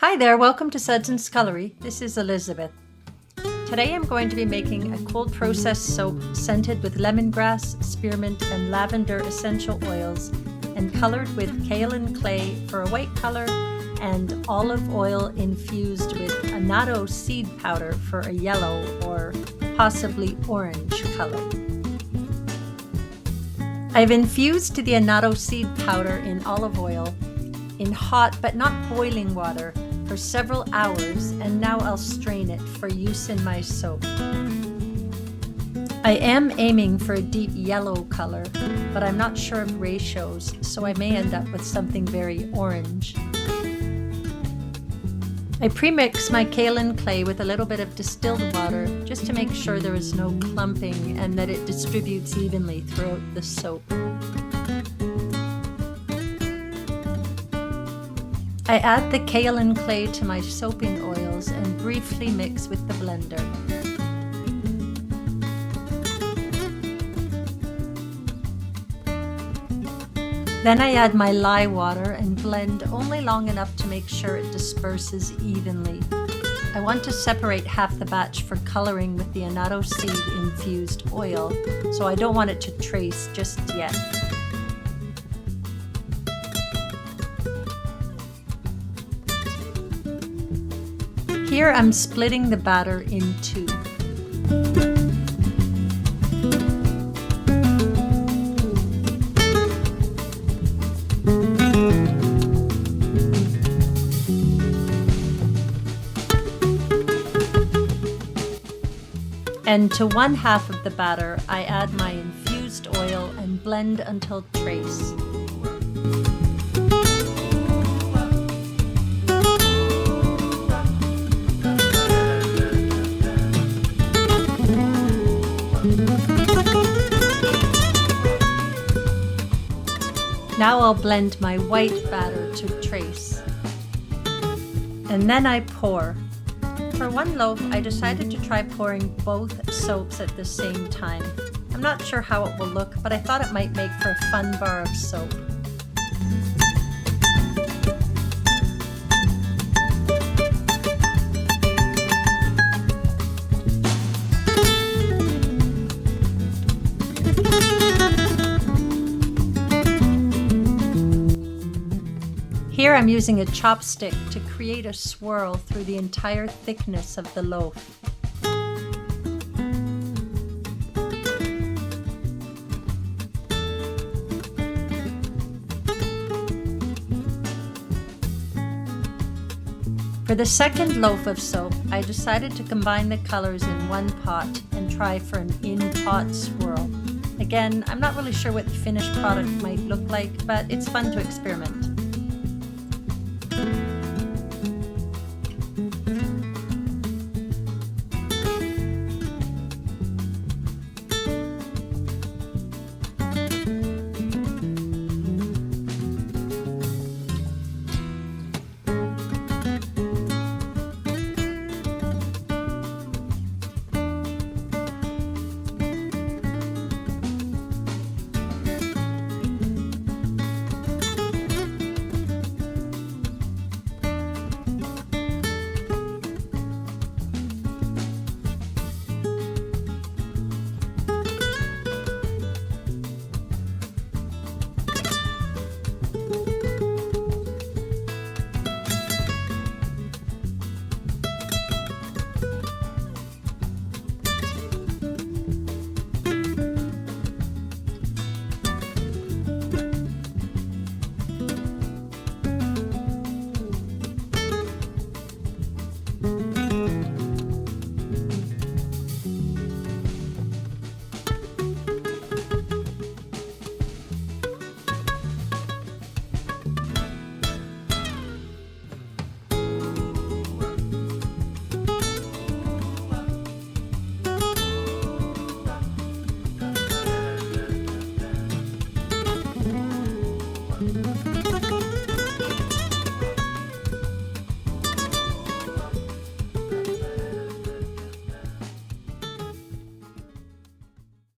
Hi there, welcome to Sudson's Scullery. This is Elizabeth. Today I'm going to be making a cold process soap scented with lemongrass, spearmint and lavender essential oils and colored with kaolin clay for a white color and olive oil infused with annatto seed powder for a yellow or possibly orange color. I've infused the annatto seed powder in olive oil in hot but not boiling water for several hours, and now I'll strain it for use in my soap. I am aiming for a deep yellow color, but I'm not sure of ratios, so I may end up with something very orange. I premix my kaolin clay with a little bit of distilled water just to make sure there is no clumping and that it distributes evenly throughout the soap. I add the kaolin clay to my soaping oils and briefly mix with the blender. Then I add my lye water and blend only long enough to make sure it disperses evenly. I want to separate half the batch for coloring with the annatto seed infused oil, so I don't want it to trace just yet. Here I'm splitting the batter in two. And to one half of the batter, I add my infused oil and blend until trace. Now I'll blend my white batter to trace. And then I pour. For one loaf, I decided to try pouring both soaps at the same time. I'm not sure how it will look, but I thought it might make for a fun bar of soap. Here I'm using a chopstick to create a swirl through the entire thickness of the loaf. For the second loaf of soap, I decided to combine the colors in one pot and try for an in-pot swirl. Again, I'm not really sure what the finished product might look like, but it's fun to experiment.